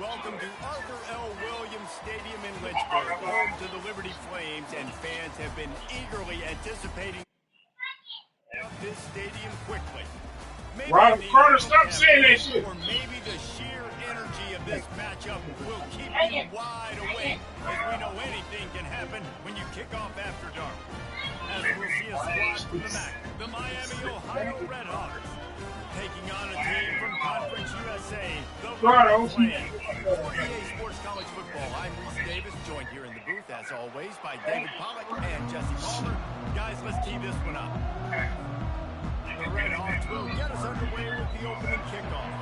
Welcome to Arthur L. Williams Stadium in Lynchburg, home to the Liberty Flames, and fans have been eagerly anticipating this stadium quickly. Maybe Ron Carter, stop saying that shit. Or maybe the sheer energy of this matchup will keep you wide awake, as we know anything can happen when you kick off after dark. As we'll see a squad from the MAC, the Miami, Ohio Redhawks, taking on a team from Conference USA, the Liberty Flames. For EA Sports College Football, I'm Reese Davis, joined here in the booth, as always, by David Pollack and Jesse Palmer. Guys, let's tee this one up. The Redhawks will get us underway with the opening kickoff.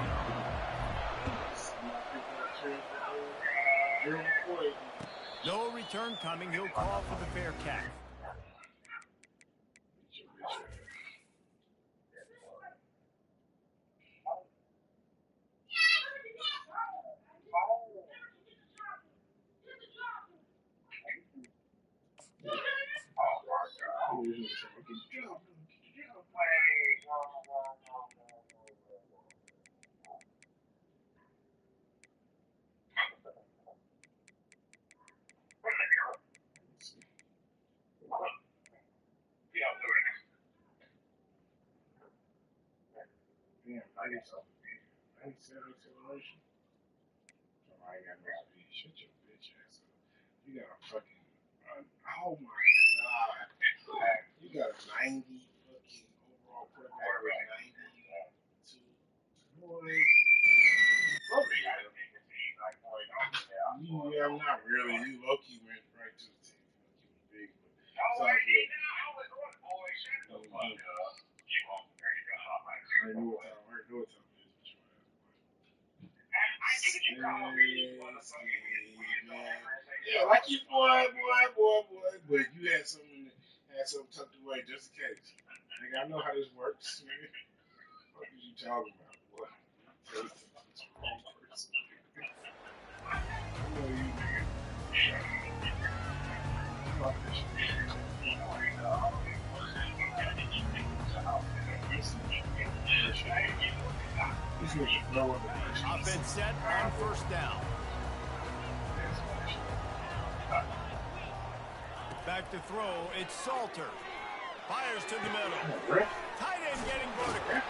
No return coming. He'll call for the fair catch. I need something. I need acceleration. I ain't got no speed. Shut your bitch ass up. You got a fucking, oh my god. You got a 90 fucking overall quarterback with 92. Boy. Yeah, not really. You low-key went right to the team. You big, but sounds good. I knew what time it is. Yeah, like you, boy. But you had something tucked away just in case. Nigga, I know how this works. Nigga. What are you talking about, boy? I know you, nigga. Fuck this shit. Offense set on first down. Back to throw, it's Salter. Fires to the middle. Tight end getting vertical.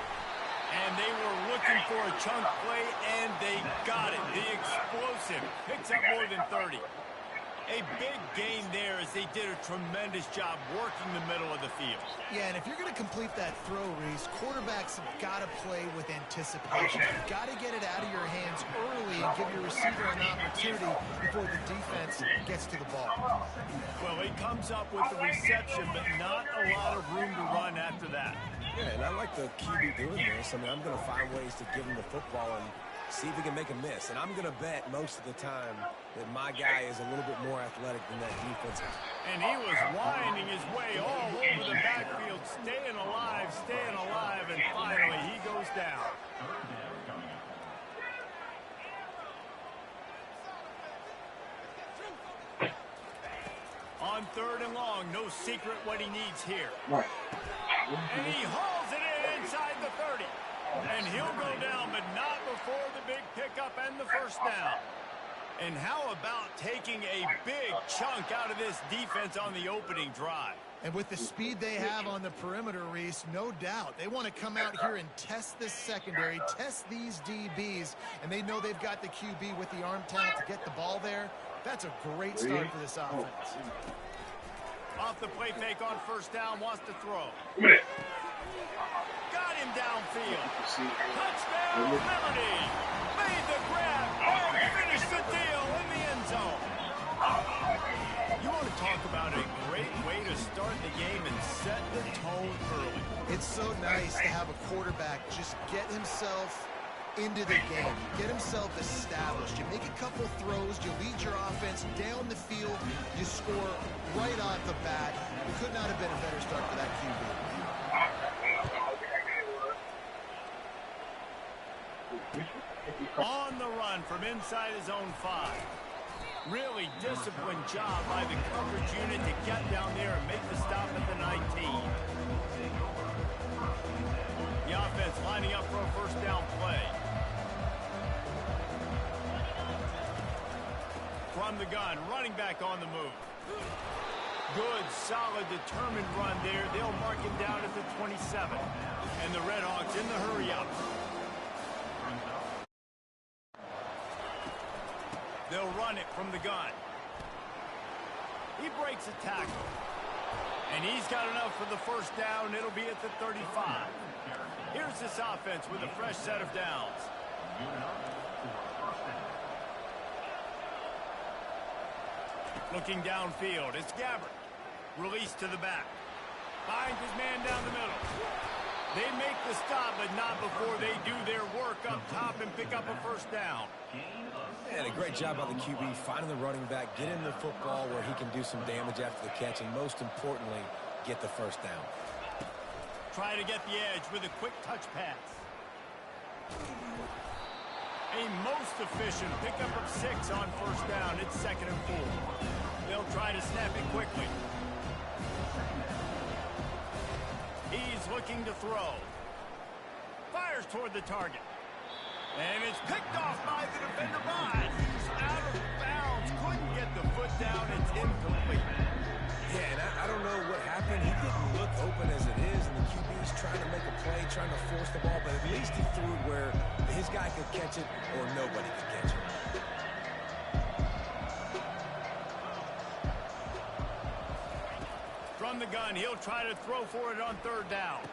And they were looking for a chunk play, and they got it. The explosive picks up more than 30. A big gain there as they did a tremendous job working the middle of the field. Yeah, and if you're going to complete that throw, Reese, quarterbacks have got to play with anticipation. You've got to get it out of your hands early and give your receiver an opportunity before the defense gets to the ball. Well, he comes up with the reception, but not a lot of room to run after that. Yeah, and I like the QB doing this. I mean, I'm going to find ways to give him the football and see if he can make a miss. And I'm going to bet most of the time that my guy is a little bit more athletic than that defense. And he was winding his way all over the backfield, staying alive, and finally he goes down. On third and long, no secret what he needs here. And he hauls it in inside the 30. And he'll go down, but not before the big pickup and the first down. And how about taking a big chunk out of this defense on the opening drive? And with the speed they have on the perimeter, Reese, no doubt. They want to come out here and test this secondary, test these DBs, and they know they've got the QB with the arm talent to get the ball there. That's a great start for this offense. Off the play fake on first down, wants to throw. Got him downfield. Touchdown, Liberty. Made the grab and finished the deal in the end zone. You want to talk about a great way to start the game and set the tone early. It's so nice to have a quarterback just get himself into the game, get himself established. You make a couple throws, you lead your offense down the field, you score right off the bat. It could not have been a better start for that QB. On the run from inside his own 5. Really disciplined job by the coverage unit to get down there and make the stop at the 19. The offense lining up for a first down play. from the gun, running back on the move. Good, solid, determined run there. They'll mark him down at the 27. And the Redhawks in the hurry-up. They'll run it from the gun. He breaks a tackle. And he's got enough for the first down. It'll be at the 35. Here's this offense with a fresh set of downs. Looking downfield, it's Gabbert. Release to the back. Finds his man down the middle. They make the stop, but not before they do their work up top and pick up a first down. And a great job by the QB finding the running back, get him the football where he can do some damage after the catch, and most importantly, get the first down. Try to get the edge with a quick touch pass. A most efficient pickup of 6 on first down. It's 2nd and 4. They'll try to snap it quickly. He's looking to throw. Fires toward the target. And it's picked off by the defender. But he's out of bounds. Couldn't get the foot down. It's incomplete. Yeah, and I don't know what happened. He didn't look open as it is, and the QB's trying to make a play, trying to force the ball, but at least he threw it where his guy could catch it or nobody could catch it. From the gun, he'll try to throw for it on 3rd down.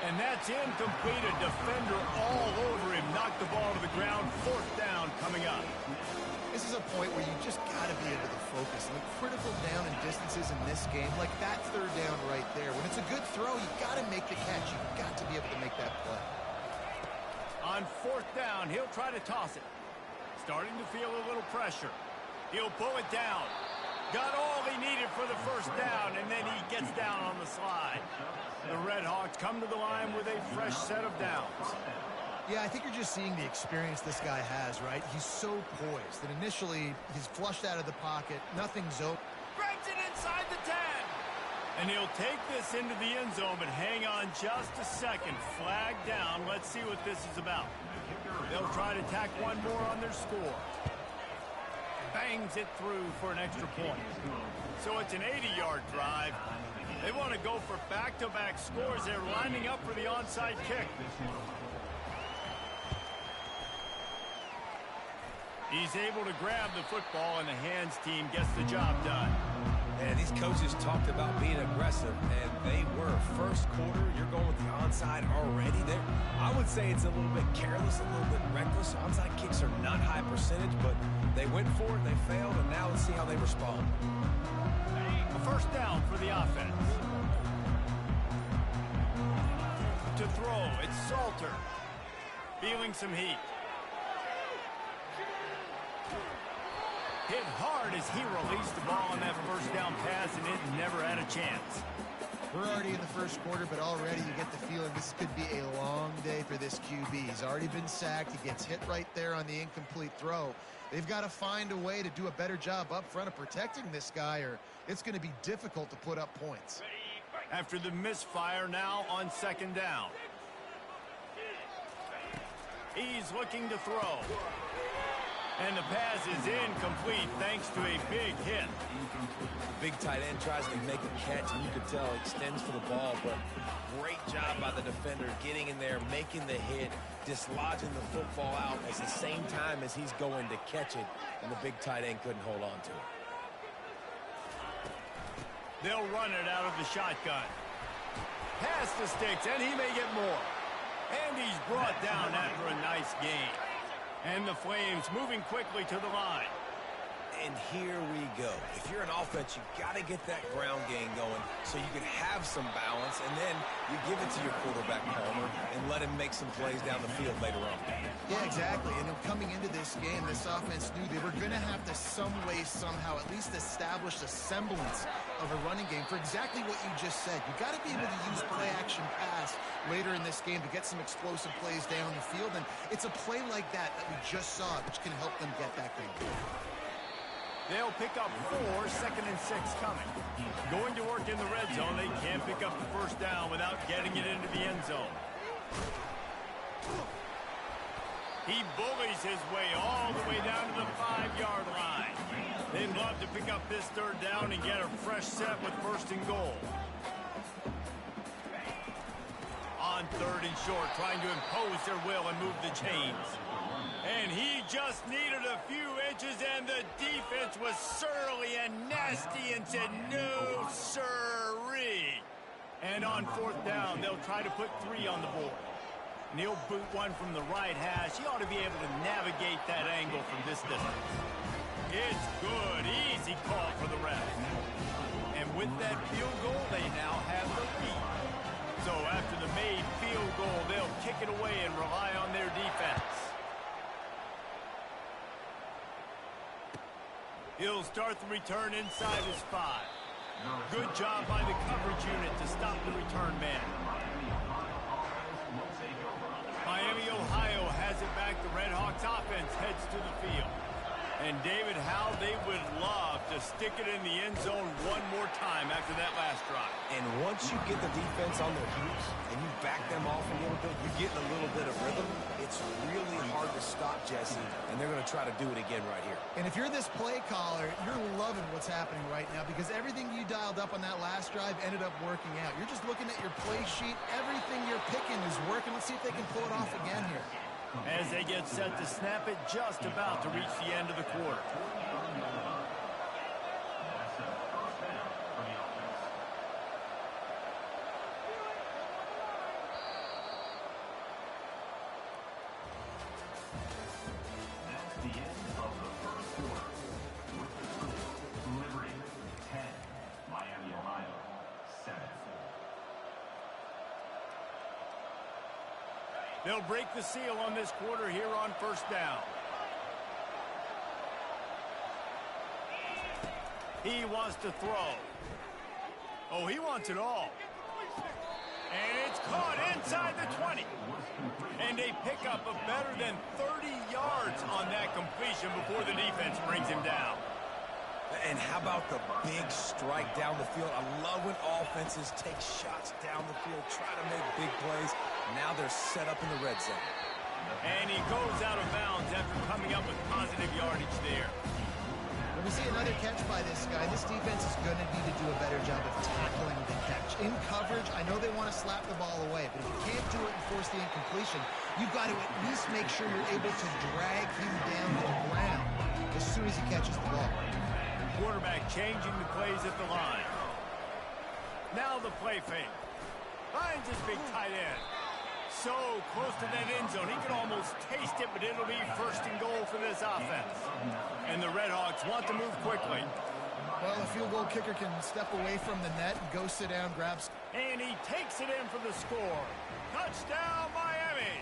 And that's incomplete. A defender all over him. Knocked the ball to the ground. 4th down coming up. This is a point where you just got to be able to focus. And the critical down and distances in this game, like that 3rd down right there. When it's a good throw, you got to make the catch. You've got to be able to make that play. On 4th down, he'll try to toss it. Starting to feel a little pressure. He'll pull it down. Got all he needed for the first down, and then he gets down on the slide. The Redhawks come to the line with a fresh set of downs. Yeah, I think you're just seeing the experience this guy has, right? He's so poised that initially he's flushed out of the pocket. Nothing's open. Grabs it inside the 10. And he'll take this into the end zone, but hang on just a second. Flag down. Let's see what this is about. They'll try to tack one more on their score. Bangs it through for an extra point. So it's an 80-yard drive. They want to go for back-to-back scores. They're lining up for the onside kick. He's able to grab the football, and the hands team gets the job done. And these coaches talked about being aggressive, and they were. First quarter, you're going with the onside already there. I would say it's a little bit careless, a little bit reckless. Onside kicks are not high percentage, but they went for it, they failed, and now let's see how they respond. A first down for the offense. To throw, it's Salter. Feeling some heat. Hit hard as he released the ball on that first down pass, and it never had a chance. We're already in the first quarter, but already you get the feeling this could be a long day for this QB. He's already been sacked. He gets hit right there on the incomplete throw. They've got to find a way to do a better job up front of protecting this guy, or it's going to be difficult to put up points. After the misfire, now on 2nd down. He's looking to throw. And the pass is incomplete thanks to a big hit. The big tight end tries to make a catch, and you can tell extends for the ball, but great job by the defender getting in there, making the hit, dislodging the football out at the same time as he's going to catch it, and the big tight end couldn't hold on to it. They'll run it out of the shotgun. Pass to Sticks, and he may get more. And he's brought down after a nice gain. And the Flames moving quickly to the line. And here we go. If you're an offense, you've got to get that ground game going so you can have some balance, and then you give it to your quarterback, Palmer, and let him make some plays down the field later on. Yeah, exactly. And coming into this game, this offense knew they were going to have to some way, somehow, at least establish a semblance of a running game for exactly what you just said. You got to be able to use play-action pass later in this game to get some explosive plays down the field, and it's a play like that we just saw, which can help them get that game. They'll pick up 4, 2nd and 6 coming. Going to work in the red zone, they can't pick up the first down without getting it into the end zone. He bullies his way all the way down to the 5-yard line. They'd love to pick up this third down and get a fresh set with first and goal. On third and short, trying to impose their will and move the chains. And he just needed a few inches, and the defense was surly and nasty and said, no, sirree. And on fourth down, they'll try to put 3 on the board. And he'll boot one from the right hash. He ought to be able to navigate that angle from this distance. It's good. Easy call for the ref. And with that field goal, they now have the lead. So after the made field goal, they'll kick it away and rely on their defense. He'll start the return inside his 5. Good job by the coverage unit to stop the return man. Miami, Ohio has it back. The Red Hawks offense heads to the field. And David, how they would love to stick it in the end zone one more time after that last drive. And once you get the defense on their heels and you back them off a little bit, you get a little bit of rhythm, it's really hard to stop, Jesse, and they're going to try to do it again right here. And if you're this play caller, you're loving what's happening right now because everything you dialed up on that last drive ended up working out. You're just looking at your play sheet. Everything you're picking is working. Let's see if they can pull it off again here. As they get set to snap it, just about to reach the end of the quarter. They'll break the seal on this quarter here on first down. He wants to throw. Oh, he wants it all. And it's caught inside the 20. And they pick up a better than 30 yards on that completion before the defense brings him down. And how about the big strike down the field? I love when offenses take shots down the field, try to make big plays. Now they're set up in the red zone. And he goes out of bounds after coming up with positive yardage there. When we see another catch by this guy, this defense is going to need to do a better job of tackling the catch. In coverage, I know they want to slap the ball away, but if you can't do it and force the incompletion, you've got to at least make sure you're able to drag him down to the ground as soon as he catches the ball. Quarterback changing the plays at the line. Now the play fake. Finds his big tight end. So close to that end zone. He can almost taste it, but it'll be first and goal for this offense. And the Red Hawks want to move quickly. Well, a field goal kicker can step away from the net and go sit down, grabs. And he takes it in for the score. Touchdown, Miami.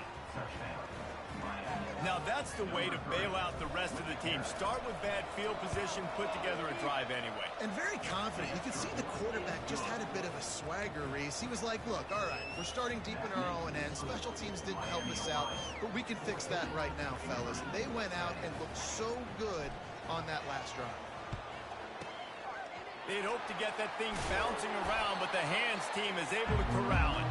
Now that's the way to bail out the rest of the team. Start with bad field position, put together a drive anyway. And very confident. You could see the quarterback just had a bit of a swagger, Reese. He was like, look, all right, we're starting deep in our own end. Special teams didn't help us out, but we can fix that right now, fellas. And they went out and looked so good on that last drive. They'd hope to get that thing bouncing around, but the hands team is able to corral it.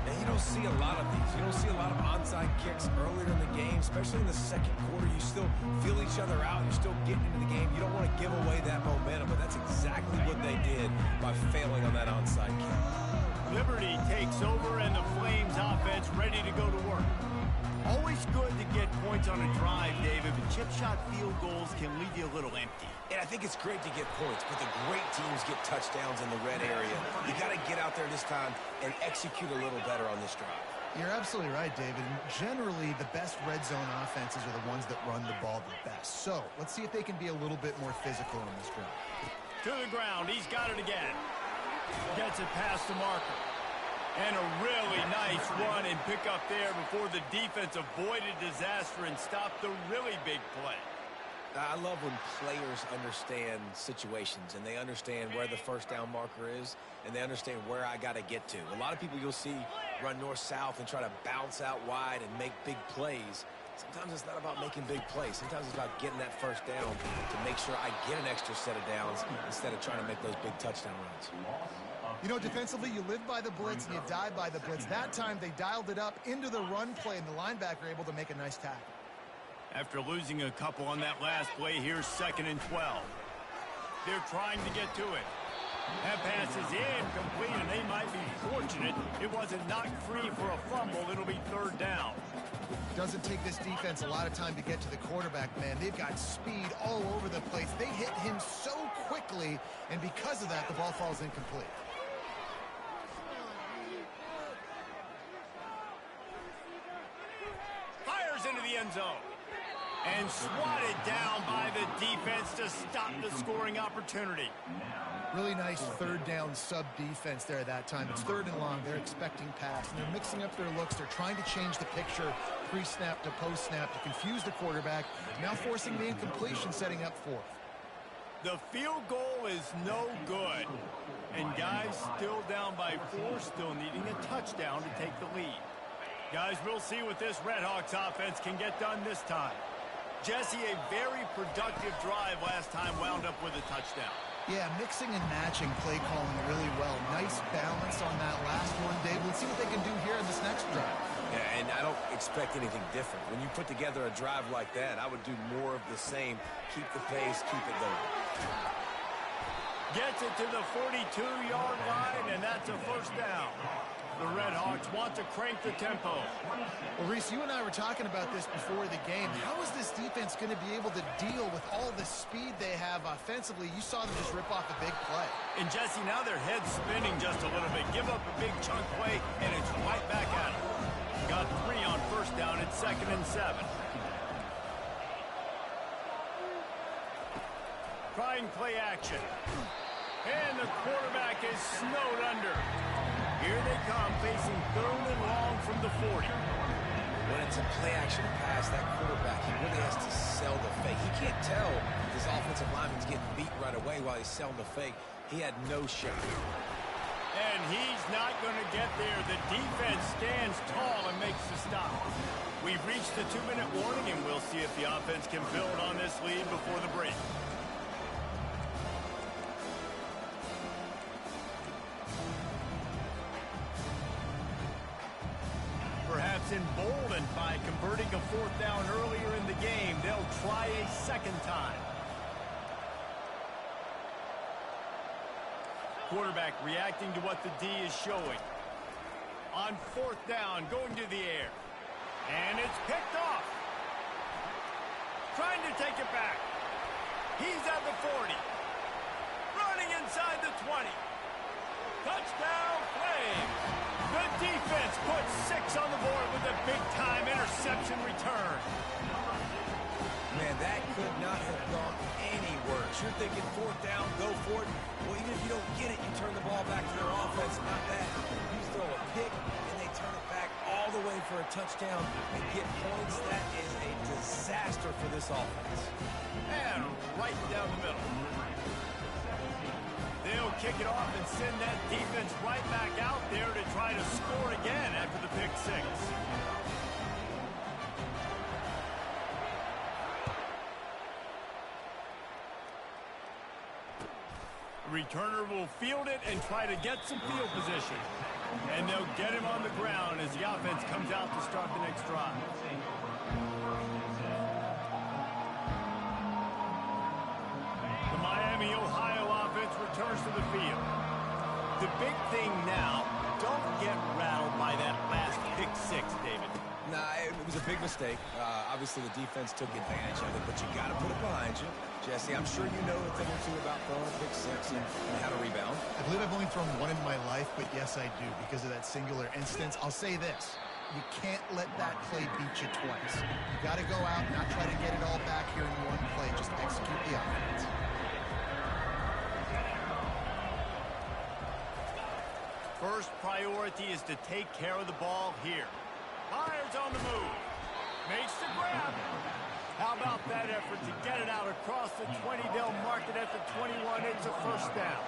And you don't see a lot of these. You don't see a lot of onside kicks earlier in the game, especially in the second quarter. You still feel each other out. You're still getting into the game. You don't want to give away that momentum, but that's exactly what they did by failing on that onside kick. Liberty takes over, and the Flames offense ready to go to work. Always good to get points on a drive, David, but chip shot field goals can leave you a little empty. And I think it's great to get points, but the great teams get touchdowns in the red area. You got to get out there this time and execute a little better on this drive. You're absolutely right, David. And generally, the best red zone offenses are the ones that run the ball the best. So let's see if they can be a little bit more physical on this drive. To the ground. He's got it again. Gets it past the marker. And a really nice run and pick up there before the defense avoided disaster and stopped the really big play. I love when players understand situations and they understand where the first down marker is and they understand where I got to get to. A lot of people you'll see run north-south and try to bounce out wide and make big plays. Sometimes it's not about making big plays. Sometimes it's about getting that first down to make sure I get an extra set of downs instead of trying to make those big touchdown runs. You know, defensively, you live by the blitz and you die by the blitz. That time, they dialed it up into the run play, and the linebacker able to make a nice tackle. After losing a couple on that last play, here's 2nd and 12. They're trying to get to it. That pass is incomplete, and they might be fortunate it wasn't knocked free for a fumble. It'll be 3rd down. Doesn't take this defense a lot of time to get to the quarterback, man. They've got speed all over the place. They hit him so quickly, and because of that, the ball falls incomplete. Fires into the end zone. And swatted down by the defense to stop the scoring opportunity. Really nice 3rd down sub-defense there at that time. It's 3rd and long. They're expecting pass, and they're mixing up their looks. They're trying to change the picture pre-snap to post-snap to confuse the quarterback, now forcing the incompletion, setting up 4th. The field goal is no good. And guys still down by 4, still needing a touchdown to take the lead. Guys, we'll see what this Redhawks offense can get done this time. Jesse, a very productive drive last time wound up with a touchdown. Yeah, mixing and matching play calling really well. Nice balance on that last one, Dave. Let's see what they can do here in this next drive. Yeah, and I don't expect anything different. When you put together a drive like that, I would do more of the same. Keep the pace, keep it going. Gets it to the 42-yard line, and that's a 1st down. The Redhawks want to crank the tempo. Well, Reese, you and I were talking about this before the game. How is this defense going to be able to deal with all the speed they have offensively? You saw them just rip off a big play. And, Jesse, now their head's spinning just a little bit. Give up a big chunk play, and it's right back at them. Got 3 on 1st down. It's 2nd and 7. Trying play action. And the quarterback is snowed under. Here they come, facing 3rd and long from the 40. When it's a play-action pass, that quarterback, he really has to sell the fake. He can't tell if his offensive lineman's getting beat right away while he's selling the fake. He had no shot. And he's not going to get there. The defense stands tall and makes the stop. We've reached the 2-minute warning, and we'll see if the offense can build on this lead before the break. Perhaps emboldened by converting a 4th down earlier in the game, they'll try a 2nd time. Quarterback reacting to what the D is showing. On 4th down, going to the air. And it's picked off. Trying to take it back. He's at the 40. Running inside the 20. Touchdown, Flames. The defense puts 6 on the board with a big-time interception return. Man, that could not have gone any worse. You're thinking 4th down, go for it. Well, even if you don't get it, you turn the ball back to their offense. Not that. You throw a pick, and they turn it back all the way for a touchdown and get points. That is a disaster for this offense. And right down the middle. They'll kick it off and send that defense right back out there to try to score again after the pick 6. Returner will field it and try to get some field position. And they'll get him on the ground as the offense comes out to start the next drive. The Miami, Ohio offense returns to the field. The big thing now, don't get rattled by that last pick 6, David. Nah, it was a big mistake. Obviously, the defense took advantage of it, but you got to put it behind you. Jesse, I'm sure you know a thing or two about throwing a pick 6 and how to rebound. I believe I've only thrown 1 in my life, but yes, I do because of that singular instance. I'll say this. You can't let that play beat you twice. You got to go out and not try to get it all back here in one play. Just execute the offense. First priority is to take care of the ball here. Fires on the move. Makes the grab. How about that effort to get it out across the 20? They'll mark it at the 21. It's a 1st down.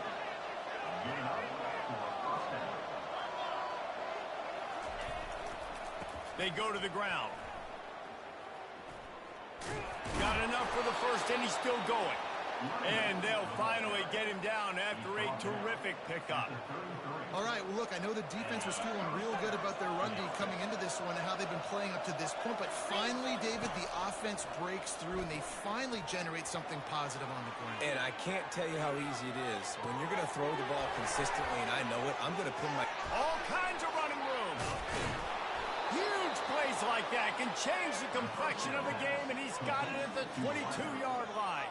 They go to the ground. Got enough for the 1st, and he's still going. And they'll finally get him down after a terrific pickup. All right, well, look, I know the defense was feeling real good about their run D coming into this one and how they've been playing up to this point, but finally, David, the offense breaks through and they finally generate something positive on the ground. And I can't tell you how easy it is. When you're going to throw the ball consistently, and I know it, I'm going to pin my... All kinds of running room. Huge plays like that can change the complexion of a game, and he's got it at the 22-yard line.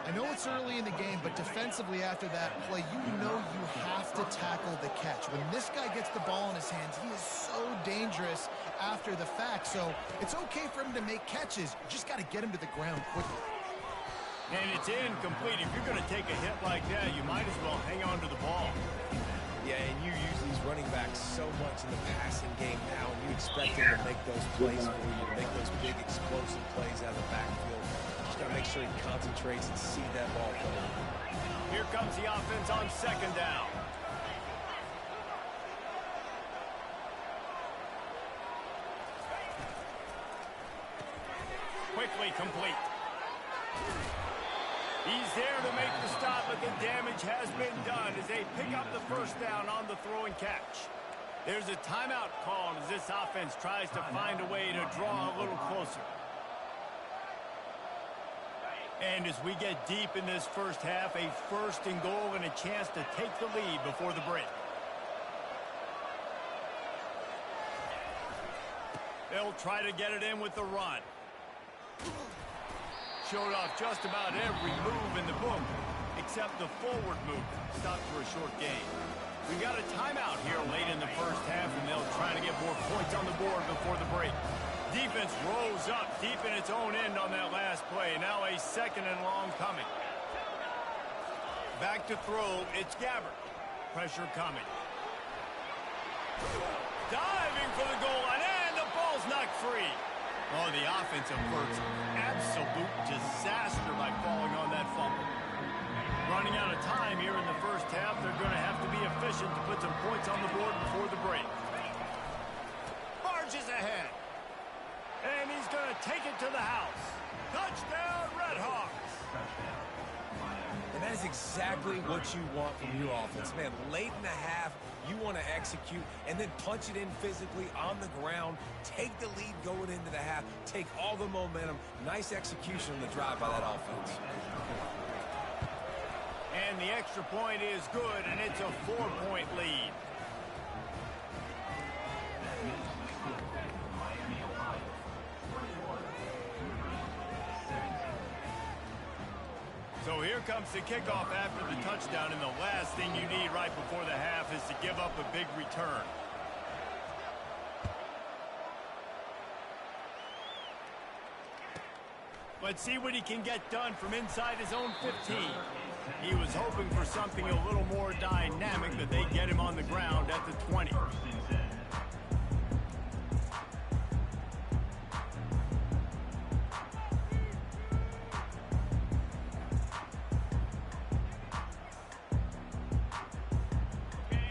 I know it's early in the game, but defensively after that play, you know you have to tackle the catch. When this guy gets the ball in his hands, he is so dangerous after the fact. So it's okay for him to make catches. You just got to get him to the ground quickly. And it's incomplete. If you're going to take a hit like that, you might as well hang on to the ball. Yeah, and you use these running backs so much in the passing game now, and you expect them to make those plays for you, to make those big explosive plays out of the backfield. Just got to make sure he concentrates and see that ball coming. Here comes the offense on second down. Quickly complete. He's there to make the stop, but the damage has been done as they pick up the first down on the throw and catch. There's a timeout called as this offense tries to find a way to draw a little closer. And as we get deep in this first half, a first and goal and a chance to take the lead before the break. They'll try to get it in with the run. Showed off just about every move in the book, except the forward move. Stopped for a short gain. We've got a timeout here late in the first half, and they'll try to get more points on the board before the break. Defense rose up deep in its own end on that last play. Now a second and long coming. Back to throw, it's Gabbert. Pressure coming. Diving for the goal line, and the ball's knocked free. Oh, the offensive effort's absolute disaster by falling on that fumble. Running out of time here in the first half, they're going to have to be efficient to put some points on the board before the break. Barges ahead. And he's going to take it to the house. Touchdown, Redhawks. And that is exactly what you want from your offense. Man, late in the half, you want to execute and then punch it in physically on the ground, take the lead going into the half, take all the momentum. Nice execution on the drive by that offense. And the extra point is good, and it's a 4-point lead. So here comes the kickoff after the touchdown, and the last thing you need right before the half is to give up a big return. Let's see what he can get done from inside his own 15. He was hoping for something a little more dynamic, but they get him on the ground at the 20.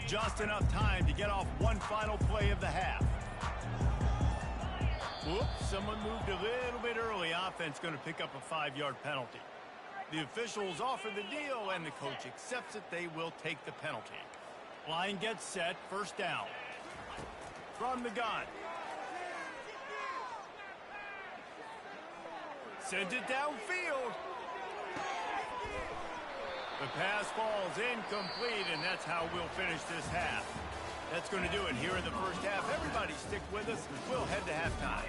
Just enough time to get off one final play of the half. Whoops, someone moved a little bit early. Offense going to pick up a 5-yard penalty. The officials offer the deal, and the coach accepts it. They will take the penalty. Line gets set, first down. From the gun. Sends it downfield. The pass falls incomplete, and that's how we'll finish this half. That's going to do it here in the first half. Everybody stick with us. We'll head to halftime.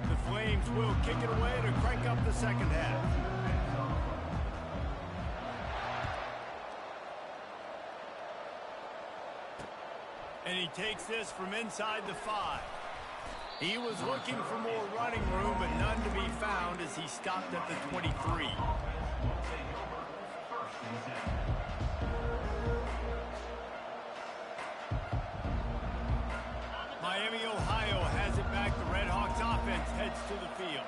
The Flames will kick it away to crank up the second half. And he takes this from inside the 5. He was looking for more running room, but none to be found as he stopped at the 23. Miami, Ohio has it back. The Redhawks offense heads to the field.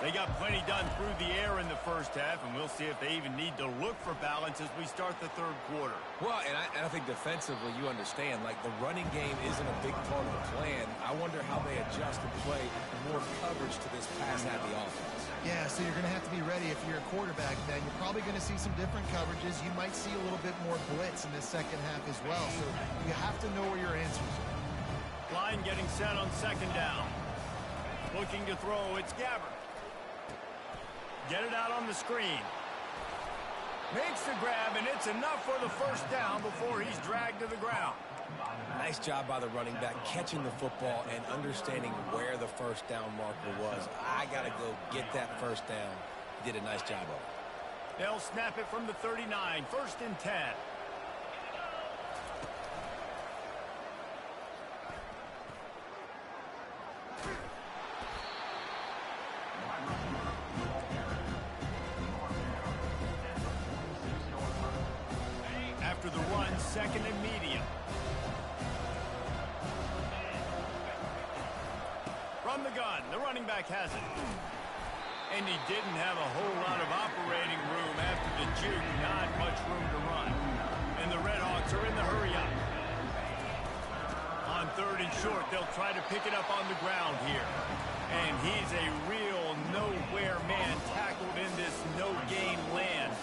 They got plenty done through the air in the first half, and we'll see if they even need to look for balance as we start the third quarter. Well, and I think defensively, you understand, like the running game isn't a big part of the plan. I wonder how they adjust and play more coverage to this pass-happy offense. Yeah, so you're going to have to be ready if you're a quarterback, man. You're probably going to see some different coverages. You might see a little bit more blitz in the second half as well, so you have to know where your answers are. Line getting set on second down. Looking to throw, it's Gabbert. Get it out on the screen. Makes the grab, and it's enough for the first down before he's dragged to the ground. Nice job by the running back catching the football and understanding where the first down marker was. I got to go get that first down. He did a nice job of it. They'll snap it from the 39, 1st and 10. After the run, 2nd and medium. From the gun, the running back has it. And he didn't have a whole lot of operating room after the juke. Not much room to run. And the Redhawks are in the hurry-up. On 3rd and short, they'll try to pick it up on the ground here. And he's a real nowhere man tackled in this no-gain land.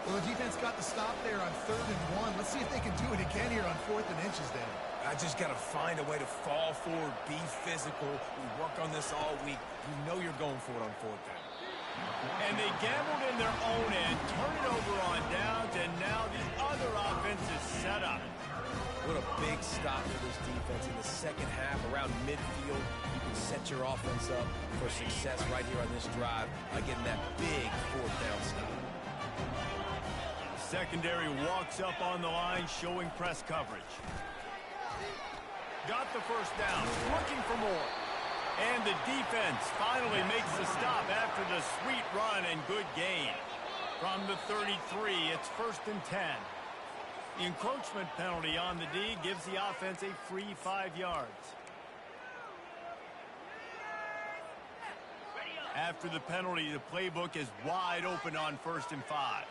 Well, the defense got the stop there on 3rd and 1. Let's see if they can do it again here on 4th and inches then. I just got to find a way to fall forward, be physical. We work on this all week. You know you're going for it on 4th down. And they gambled in their own end, turn it over on downs, and now the other offense is set up. What a big stop for this defense in the second half around midfield. You can set your offense up for success right here on this drive by getting that big 4th down stop. Secondary walks up on the line, showing press coverage. Got the first down, looking for more. And the defense finally makes the stop after the sweet run and good gain. From the 33, it's 1st and 10. The encroachment penalty on the D gives the offense a free 5 yards. After the penalty, the playbook is wide open on 1st and 5.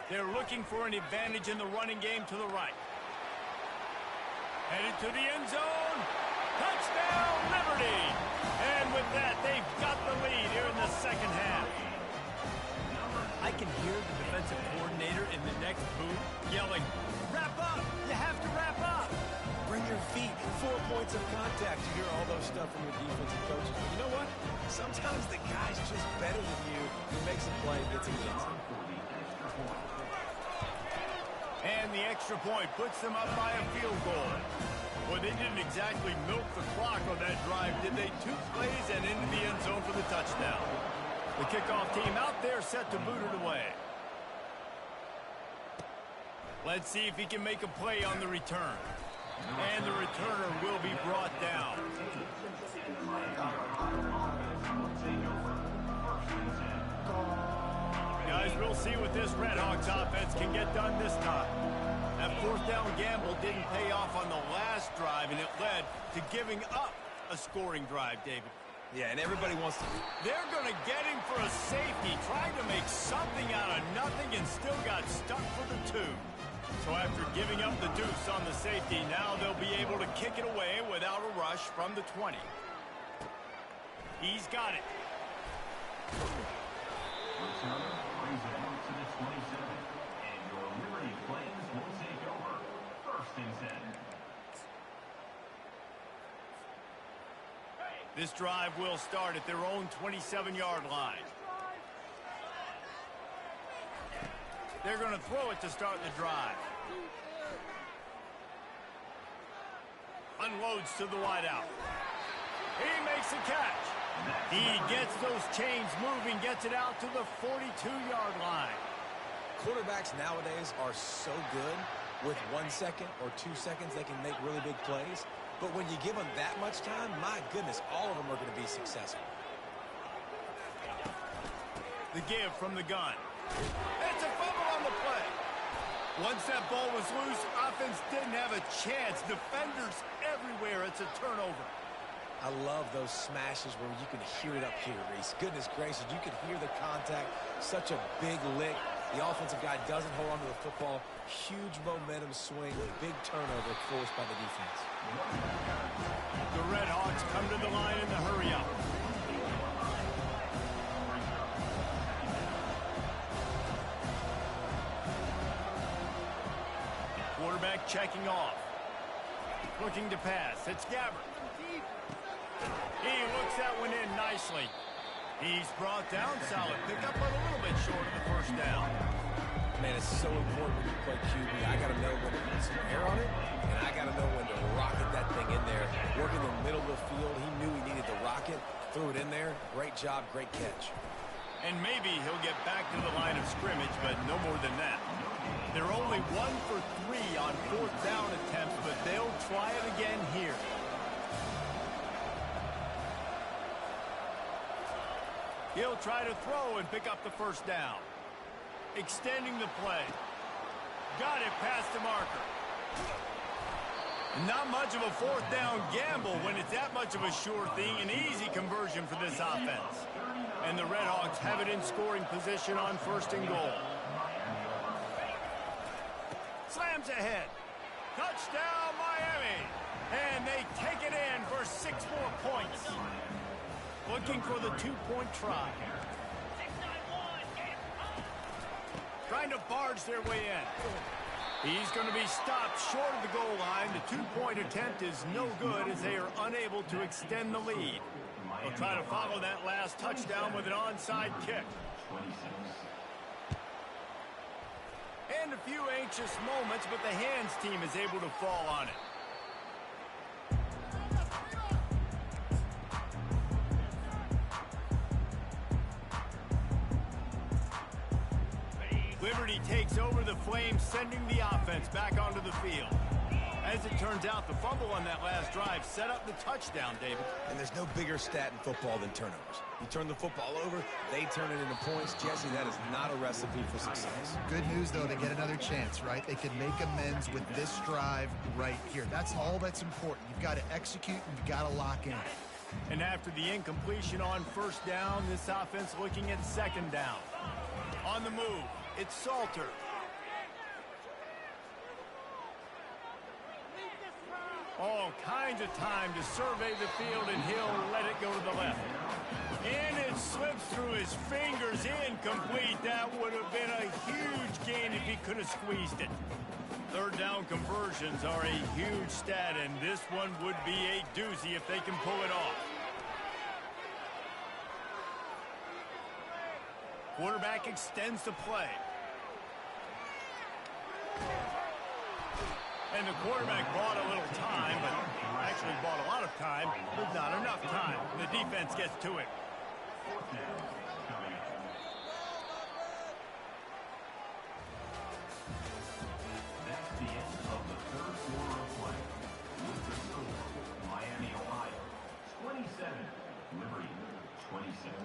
They're looking for an advantage in the running game to the right. Headed to the end zone. Touchdown, Liberty! And with that, they've got the lead here in the second half. I can hear the defensive coordinator in the next booth yelling, "Wrap up! You have to wrap up!" Bring your feet, 4 points of contact. You hear all those stuff from your defensive coaches. But you know what? Sometimes the guy's just better than you. He makes a play, gets a hit. And the extra point puts them up by a field goal. Well, they didn't exactly milk the clock on that drive, did they? 2 plays and into the end zone for the touchdown. The kickoff team out there set to boot it away. Let's see if he can make a play on the return. And the returner will be brought down. Guys, we'll see what this Redhawks offense can get done this time. That 4th down gamble didn't pay off on the last drive, and it led to giving up a scoring drive, David. Yeah, and everybody wants to... They're going to get him for a safety, trying to make something out of nothing, and still got stuck for the 2. So after giving up the deuce on the safety, now they'll be able to kick it away without a rush from the 20. He's got it. Brings it out to the 27, and your Liberty Flames will take over. 1st and 10. This drive will start at their own 27-yard line. They're going to throw it to start the drive. Unloads to the wideout. He makes a catch. He gets those chains moving, gets it out to the 42-yard line. Quarterbacks nowadays are so good. With 1 second or 2 seconds, they can make really big plays. But when you give them that much time, my goodness, all of them are going to be successful. The give from the gun. It's a fumble on the play. Once that ball was loose, offense didn't have a chance. Defenders everywhere. It's a turnover. I love those smashes where you can hear it up here, Reese. Goodness gracious, you can hear the contact. Such a big lick. The offensive guy doesn't hold on to the football. Huge momentum swing. Big turnover forced by the defense. The Red Hawks come to the line in the hurry-up. Quarterback checking off. Looking to pass. It's Gabbert. He looks that one in nicely. He's brought down. Solid pickup, but a little bit short of the first down. Man, it's so important when you play QB. I got to know when to put some air on it, and I got to know when to rocket that thing in there. Working the middle of the field, he knew he needed to rocket, threw it in there. Great job, great catch. And maybe he'll get back to the line of scrimmage, but no more than that. They're only 1 for 3 on 4th down attempts, but they'll try it again here. He'll try to throw and pick up the first down. Extending the play. Got it past the marker. Not much of a 4th down gamble when it's that much of a sure thing. An easy conversion for this offense. And the Red Hawks have it in scoring position on 1st and goal. Slams ahead. Touchdown, Miami. And they take it in for 6 more points. Looking for the 2-point try. Trying to barge their way in. He's going to be stopped short of the goal line. The 2-point attempt is no good as they are unable to extend the lead. They'll try to follow that last touchdown with an onside kick. And a few anxious moments, but the hands team is able to fall on it. Liberty takes over the Flames, sending the offense back onto the field. As it turns out, the fumble on that last drive set up the touchdown, David. And there's no bigger stat in football than turnovers. You turn the football over, they turn it into points. Jesse, that is not a recipe for success. Good news, though, they get another chance, right? They can make amends with this drive right here. That's all that's important. You've got to execute and you've got to lock in. And after the incompletion on 1st down, this offense looking at 2nd down. On the move, it's Salter. All kinds of time to survey the field, and he'll let it go to the left. And it slips through his fingers, incomplete. That would have been a huge gain if he could have squeezed it. 3rd down conversions are a huge stat, and this one would be a doozy if they can pull it off. Quarterback extends the play. And the quarterback bought a little time, but actually bought a lot of time, but not enough time. The defense gets to it. That's the end of the 3rd quarter of play. With the score, Miami, Ohio, 27, Liberty, 26.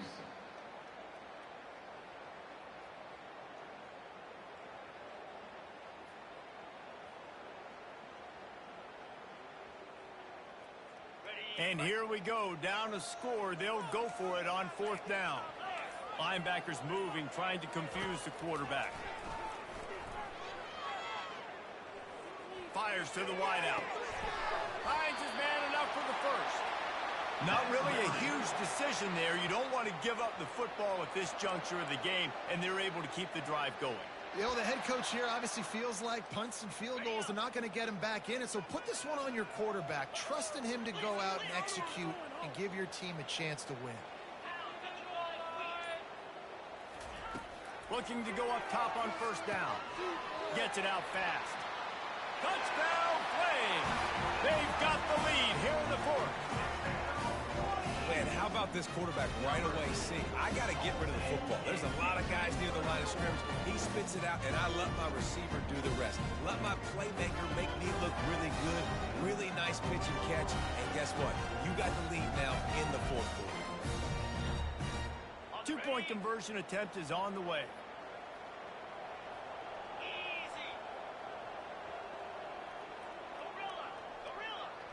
And here we go, down to score. They'll go for it on 4th down. Linebackers moving, trying to confuse the quarterback. Fires to the wideout. Finds his man enough for the first. Not really a huge decision there. You don't want to give up the football at this juncture of the game, and they're able to keep the drive going. You know, the head coach here obviously feels like punts and field goals are not going to get him back in it, so put this one on your quarterback. Trust in him to go out and execute and give your team a chance to win. Looking to go up top on 1st down. Gets it out fast. Touchdown Flames! They've got the lead here in the 4th. Man, how about this quarterback right away seeing, I got to get rid of the football. There's a lot of guys near the line of scrimmage. He spits it out, and I let my receiver do the rest. Let my playmaker make me look really good. Really nice pitch and catch. And guess what? You got the lead now in the 4th quarter. 2-point conversion attempt is on the way.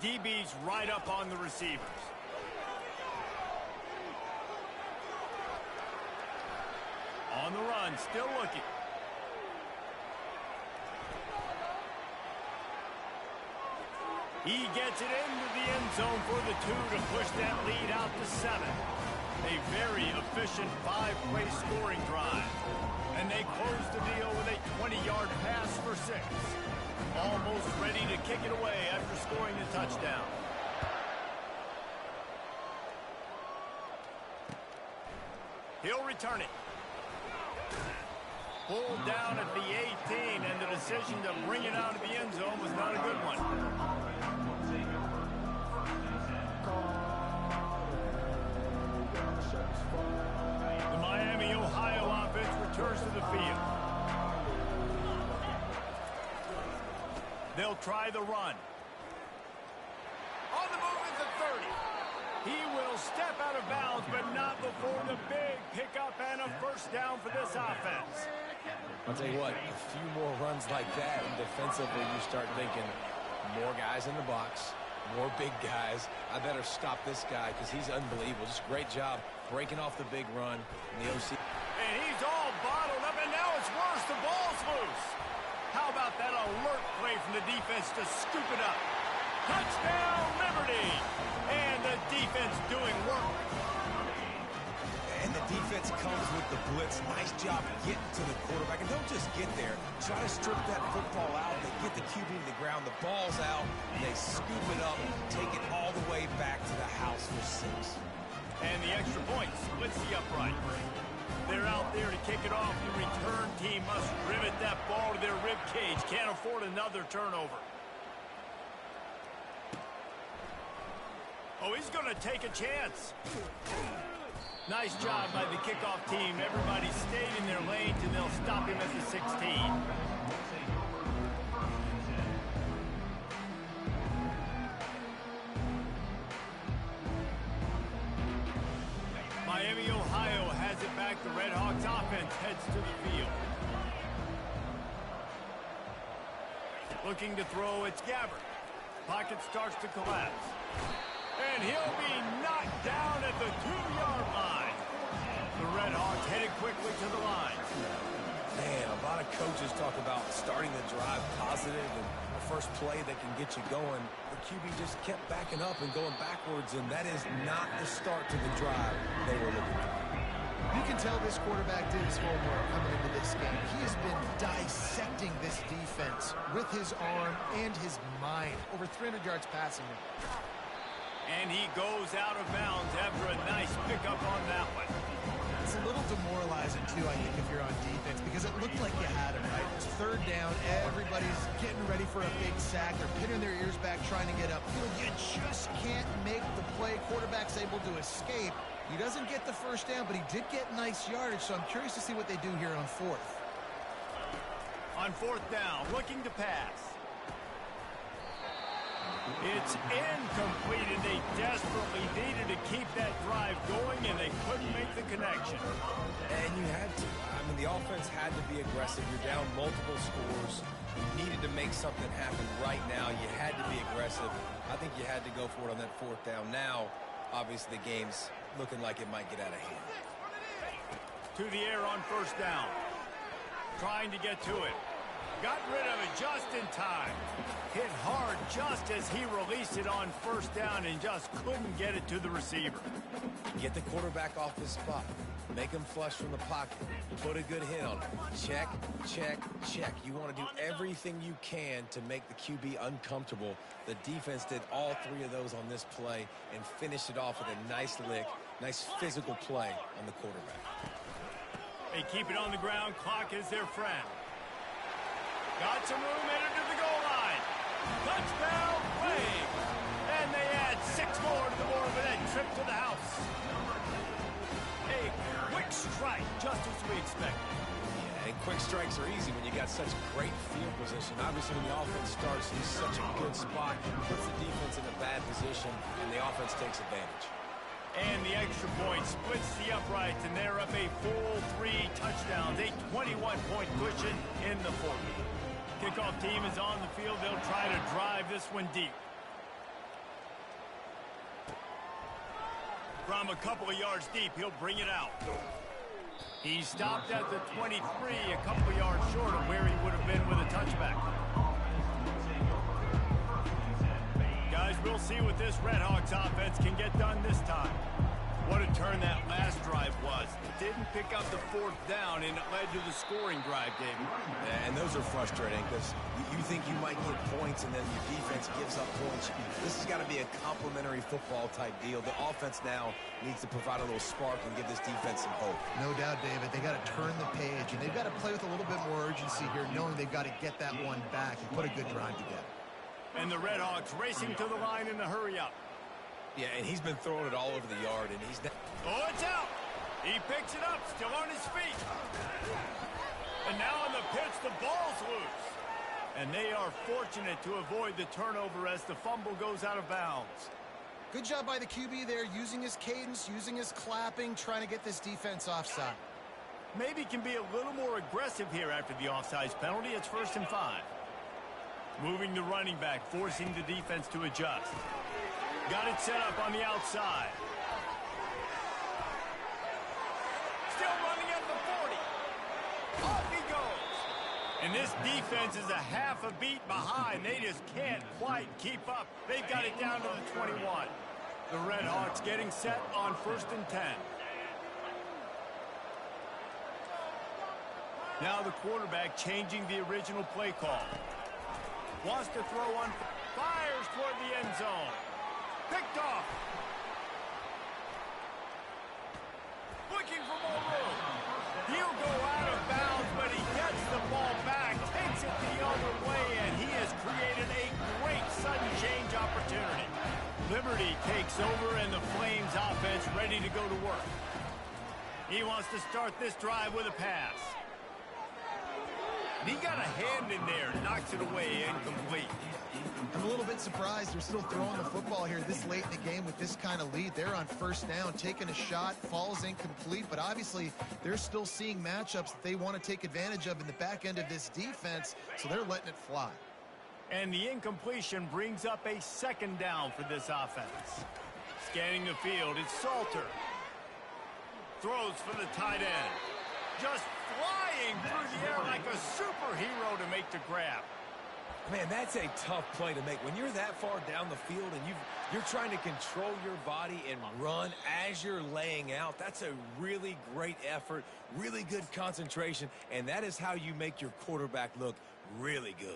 DB's right up on the receivers. On the run, still looking. He gets it into the end zone for the 2 to push that lead out to 7. A very efficient 5-play scoring drive. And they close the deal with a 20-yard pass for 6. Almost ready to kick it away after scoring a touchdown. He'll return it. Pulled down at the 18, and the decision to bring it out of the end zone was not a good one. The Miami, Ohio offense returns to the field. They'll try the run. On the move at the 30. He will step out of bounds, but not before the big pickup and a first down for this offense. I'll tell you what, a few more runs like that, and defensively you start thinking more guys in the box, more big guys. I better stop this guy because he's unbelievable. Just great job breaking off the big run in the OC. And he's all bottled up, and now it's worse. The ball's loose. How about that alert play from the defense to scoop it up? Touchdown, Liberty! And the defense doing work. And the defense comes with the blitz. Nice job getting to the quarterback. And don't just get there. Try to strip that football out. They get the QB to the ground. The ball's out. And they scoop it up, take it all the way back to the house for 6. And the extra point splits the upright. They're out there to kick it off. The return team must rivet that ball to their rib cage. Can't afford another turnover. Oh, he's going to take a chance. Nice job by the kickoff team. Everybody stayed in their lanes, and they'll stop him at the 16. Miami, Ohio has it back. The Red Hawks offense heads to the field. Looking to throw, it's Gabbert. Pocket starts to collapse. And he'll be knocked down at the 2-yard line. The Red Hawks headed quickly to the line. Man, a lot of coaches talk about starting the drive positive and the first play that can get you going. The QB just kept backing up and going backwards, and that is not the start to the drive they were looking for. You can tell this quarterback did his homework coming into this game. He has been dissecting this defense with his arm and his mind. Over 300 yards passing him. And he goes out of bounds after a nice pickup on that one. It's a little demoralizing, too, I think, if you're on defense, because it looked like you had him, right? It's 3rd down. Everybody's getting ready for a big sack. They're pinning their ears back, trying to get upfield. You just can't make the play. Quarterback's able to escape. He doesn't get the first down, but he did get nice yardage, so I'm curious to see what they do here on 4th. On 4th down, looking to pass. It's incomplete, and they desperately needed to keep that drive going, and they couldn't make the connection. And you had to. I mean, the offense had to be aggressive. You're down multiple scores. You needed to make something happen right now. You had to be aggressive. I think you had to go for it on that 4th down. Now, obviously, the game's looking like it might get out of hand. To the air on 1st down. Trying to get to it. Got rid of it just in time. Hit hard just as he released it on 1st down and just couldn't get it to the receiver. Get the quarterback off his spot. Make him flush from the pocket. Put a good hit on him. Check, check, check. You want to do everything you can to make the QB uncomfortable. The defense did all 3 of those on this play and finished it off with a nice lick, nice physical play on the quarterback. They keep it on the ground. Clock is their friend. Got some room, headed to the goal line. Touchdown, Wade. And they add 6 more to the board with that trip to the house. A quick strike, just as we expected. Yeah, and quick strikes are easy when you got such great field position. Obviously, when the offense starts in such a good spot, puts the defense in a bad position, and the offense takes advantage. And the extra point splits the uprights, and they're up a full 3 touchdowns, a 21-point cushion in the 4th. Kickoff team is on the field. They'll try to drive this one deep. From a couple of yards deep, he'll bring it out. He stopped at the 23, a couple of yards short of where he would have been with a touchback. Guys, we'll see what this Redhawks offense can get done this time. What a turn that last drive was. It didn't pick up the fourth down, and it led to the scoring drive, David. Yeah, and those are frustrating because you think you might get points, and then your defense gives up points. This has got to be a complementary football type deal. The offense now needs to provide a little spark and give this defense some hope. No doubt, David. They got to turn the page, and they've got to play with a little bit more urgency here, knowing they've got to get that one back and put a good drive together. And the Redhawks racing to the line in the hurry-up. Yeah, and he's been throwing it all over the yard, and he's... Oh, it's out. He picks it up, still on his feet. And now on the pitch, the ball's loose. And they are fortunate to avoid the turnover as the fumble goes out of bounds. Good job by the QB there, using his cadence, using his clapping, trying to get this defense offside. Maybe can be a little more aggressive here after the offsides penalty. It's 1st and 5. Moving the running back, forcing the defense to adjust. Got it set up on the outside. Still running at the 40. Off he goes. And this defense is a half a beat behind. They just can't quite keep up. They've got it down to the 21. The Redhawks getting set on 1st and 10. Now the quarterback changing the original play call. Wants to throw on, fires toward the end zone. Picked off. Looking for more room. He'll go out of bounds, but he gets the ball back, takes it the other way, and he has created a great sudden change opportunity. Liberty takes over, and the Flames offense ready to go to work. He wants to start this drive with a pass. He got a hand in there, knocks it away, incomplete. I'm a little bit surprised they're still throwing the football here this late in the game with this kind of lead. They're on 1st down, taking a shot, falls incomplete, but obviously they're still seeing matchups that they want to take advantage of in the back end of this defense, so they're letting it fly. And the incompletion brings up a 2nd down for this offense. Scanning the field, it's Salter. Throws for the tight end. Just flying through the air like a superhero to make the grab. Man, that's a tough play to make. When you're that far down the field and you're trying to control your body and run as you're laying out, that's a really great effort, really good concentration, and that is how you make your quarterback look really good.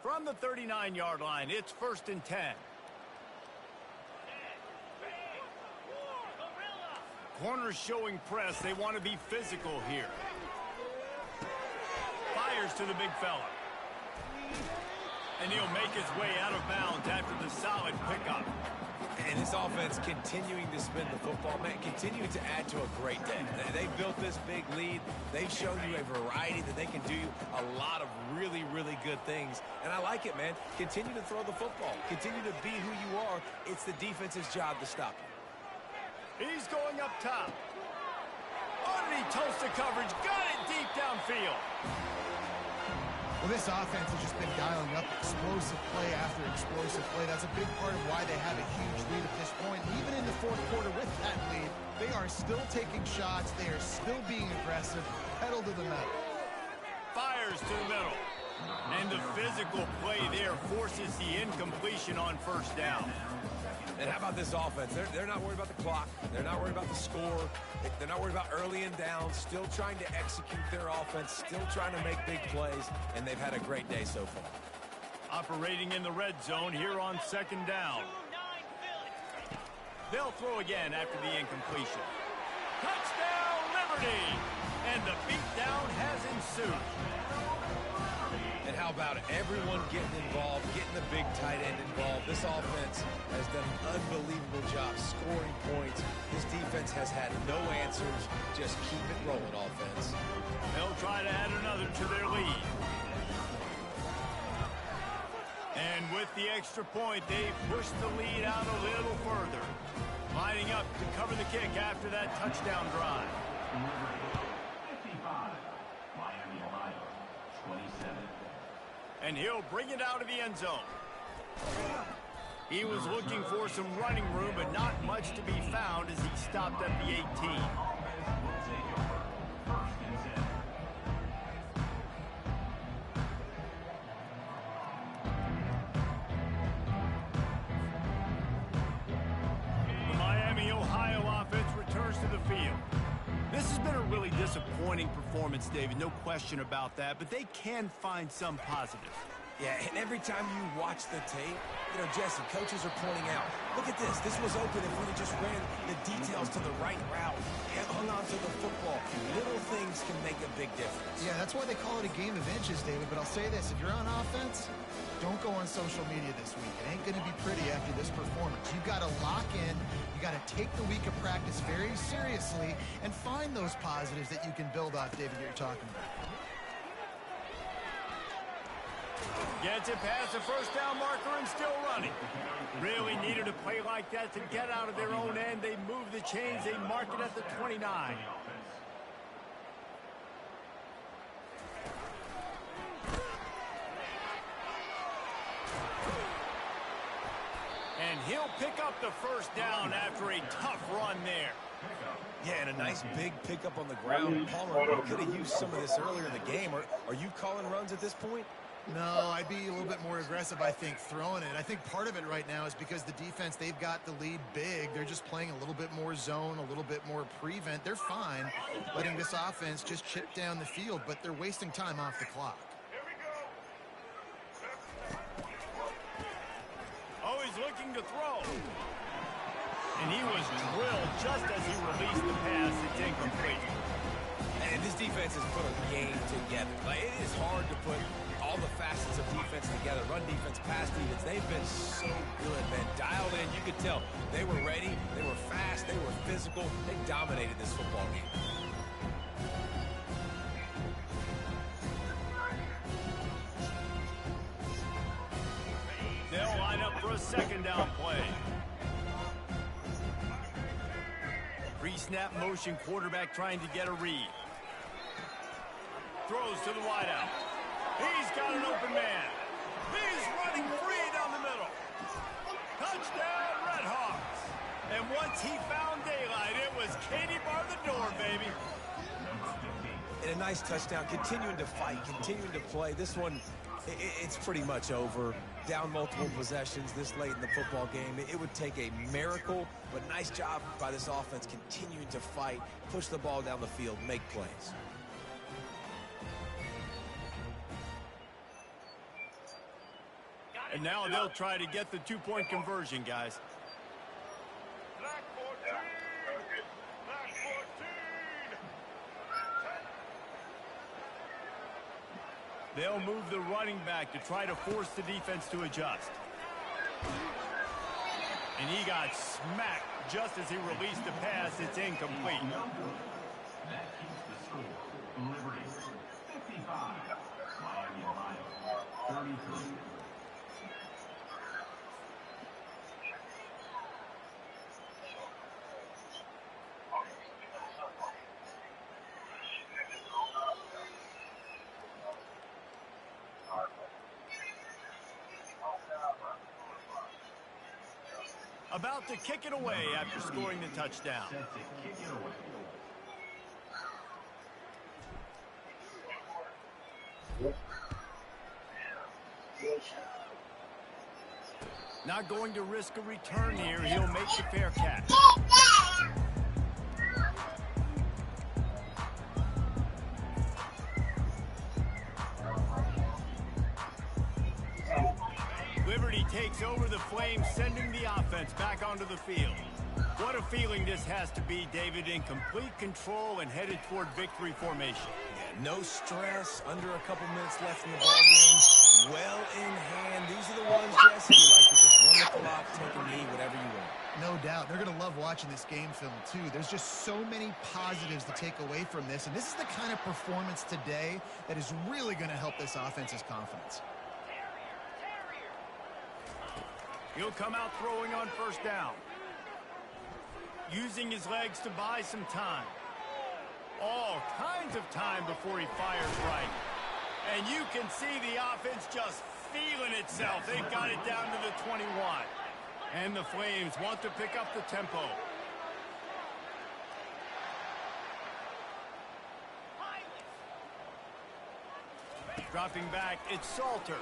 From the 39-yard line, it's 1st and 10. Corners showing press. They want to be physical here. Fires to the big fella. And he'll make his way out of bounds after the solid pickup. And this offense continuing to spin the football, man, continuing to add to a great day. They've built this big lead. They've shown you a variety that they can do a lot of really, really good things. And I like it, man. Continue to throw the football. Continue to be who you are. It's the defense's job to stop you. He's going up top. Underneath toasted coverage. Got it deep downfield. Well, this offense has just been dialing up explosive play after explosive play. That's a big part of why they have a huge lead at this point. Even in the 4th quarter with that lead, they are still taking shots. They are still being aggressive. Pedal to the metal. Fires to the middle. And the physical play there forces the incompletion on 1st down. And how about this offense? They're not worried about the clock. They're not worried about the score. They're not worried about early and down. Still trying to execute their offense. Still trying to make big plays. And they've had a great day so far. Operating in the red zone here on 2nd down. They'll throw again after the incompletion. Touchdown, Liberty! And the beatdown has ensued. And how about it? Everyone getting involved, getting the big tight end involved. This offense has done an unbelievable job scoring points. This defense has had no answers. Just keep it rolling, offense. They'll try to add another to their lead. And with the extra point, they've pushed the lead out a little further. Lining up to cover the kick after that touchdown drive. 55, Miami, Ohio, 27. And he'll bring it out of the end zone. He was looking for some running room, but not much to be found as he stopped at the 18. Will take over. First and 10. The Miami, Ohio offense returns to the field. This has been a really disappointing performance, David, no question about that, but they can find some positives. Yeah, and every time you watch the tape, you know, Jesse, coaches are pointing out, look at this. This was open if we just ran the details to the right route and hung on to the football. Little things can make a big difference. Yeah, that's why they call it a game of inches, David. But I'll say this, if you're on offense, don't go on social media this week. It ain't going to be pretty after this performance. You've got to lock in. You got to take the week of practice very seriously and find those positives that you can build off, David, that you're talking about. Gets it past the first down marker and still running. Really needed a play like that to get out of their own end. They move the chains. They mark it at the 29. And he'll pick up the first down after a tough run there. Yeah, and a nice big pickup on the ground. Palmer, we could have used some of this earlier in the game. Are you calling runs at this point? No, I'd be a little bit more aggressive, I think, throwing it. I think part of it right now is because the defense, they've got the lead big. They're just playing a little bit more zone, a little bit more prevent. They're fine letting this offense just chip down the field, but they're wasting time off the clock. Oh, he's looking to throw. And he was drilled just as he released the pass. It's incomplete. And this defense has put a game together. Like, it is hard to put all the facets of defense together. Run defense, pass defense. They've been so good, man. Dialed in. You could tell they were ready. They were fast. They were physical. They dominated this football game. They'll line up for a second down play. Pre-snap motion, quarterback trying to get a read. Throws to the wideout. He's got an open man. He's running free down the middle. Touchdown, Redhawks. And once he found daylight, it was Katie bar the door, baby. And a nice touchdown, continuing to fight, continuing to play. This one, it's pretty much over. Down multiple possessions this late in the football game. It would take a miracle, but nice job by this offense continuing to fight, push the ball down the field, make plays. And now they'll try to get the two-point conversion, guys. Black 14! Black 14! They'll move the running back to try to force the defense to adjust. And he got smacked just as he released the pass. It's incomplete. That keeps the score. Liberty 55. Miami, Ohio 33. About to kick it away after scoring the touchdown. Set to kick it away. Not going to risk a return here. He'll make the fair catch. Liberty takes over the Flames, sending the offense back onto the field. What a feeling this has to be, David, in complete control and headed toward victory formation. Yeah, no stress, under a couple minutes left in the ball game, well in hand. These are the ones, Jesse, you like to just run the clock, take a knee, whatever you want. No doubt. They're going to love watching this game film, too. There's just so many positives to take away from this, and this is the kind of performance today that is really going to help this offense's confidence. He'll come out throwing on first down. Using his legs to buy some time. All kinds of time before he fires right. And you can see the offense just feeling itself. They've got it down to the 21. And the Flames want to pick up the tempo. Dropping back, it's Salter.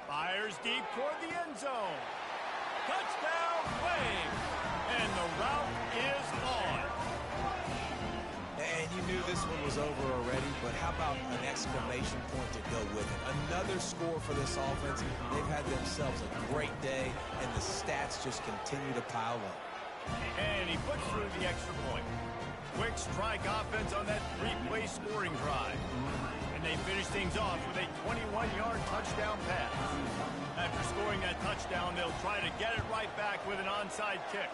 Fires deep toward the end zone. Touchdown, Flames! And the route is on. And you knew this one was over already, but how about an exclamation point to go with it? Another score for this offense. They've had themselves a great day, and the stats just continue to pile up. And he puts through the extra point. Quick strike offense on that three-play scoring drive. And they finish things off with a 21-yard touchdown pass. After scoring that touchdown, they'll try to get it right back with an onside kick.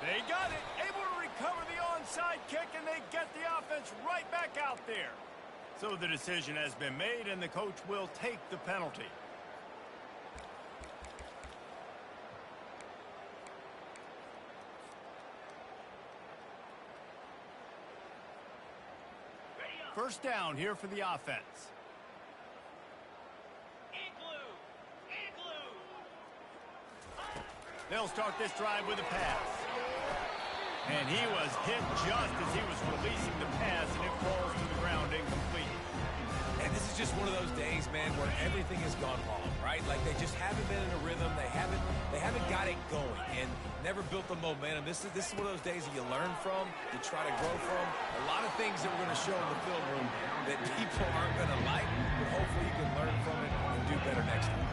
They got it, able to recover the onside kick, and they get the offense right back out there. So the decision has been made, and the coach will take the penalty. First down here for the offense. They'll start this drive with a pass. And he was hit just as he was releasing the pass, and it falls to the ground incomplete. And this is just one of those days, man, where everything has gone wrong, right? Like they just haven't been in a rhythm. They haven't got it going and never built the momentum. This is one of those days that you learn from, you try to grow from. A lot of things that we're going to show in the film room that people aren't going to like, but hopefully you can learn from it and do better next time.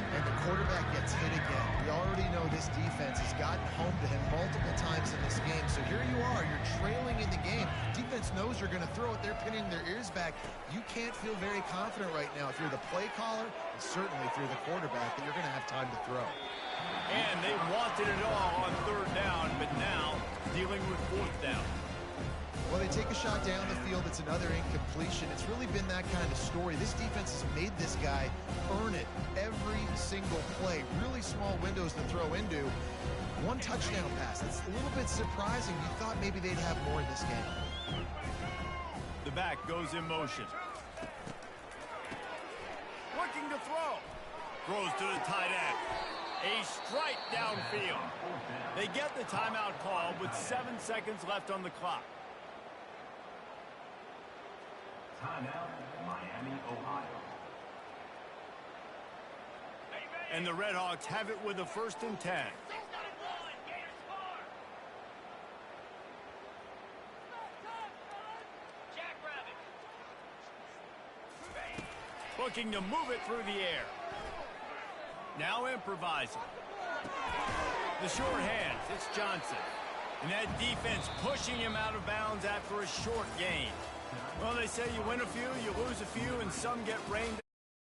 And the quarterback gets hit again. We already know this defense has gotten home to him multiple times in this game. So here you are, you're trailing in the game. Defense knows you're going to throw it. They're pinning their ears back. You can't feel very confident right now if you're the play caller, and certainly if you're the quarterback, that you're going to have time to throw. And they wanted it all on third down, but now dealing with fourth down. Well, they take a shot down the field. It's another incompletion. It's really been that kind of story. This defense has made this guy earn it every single play. Really small windows to throw into. One touchdown pass. That's a little bit surprising. You thought maybe they'd have more in this game. The back goes in motion. Looking to throw. Throws to the tight end. A strike downfield. They get the timeout call with 7 seconds left on the clock. Timeout, Miami, Ohio. And the Redhawks have it with a 1st and 10. Looking to move it through the air. Now improvising. The short hands, it's Johnson. And that defense pushing him out of bounds after a short gain. Well, they say you win a few, you lose a few, and some get rained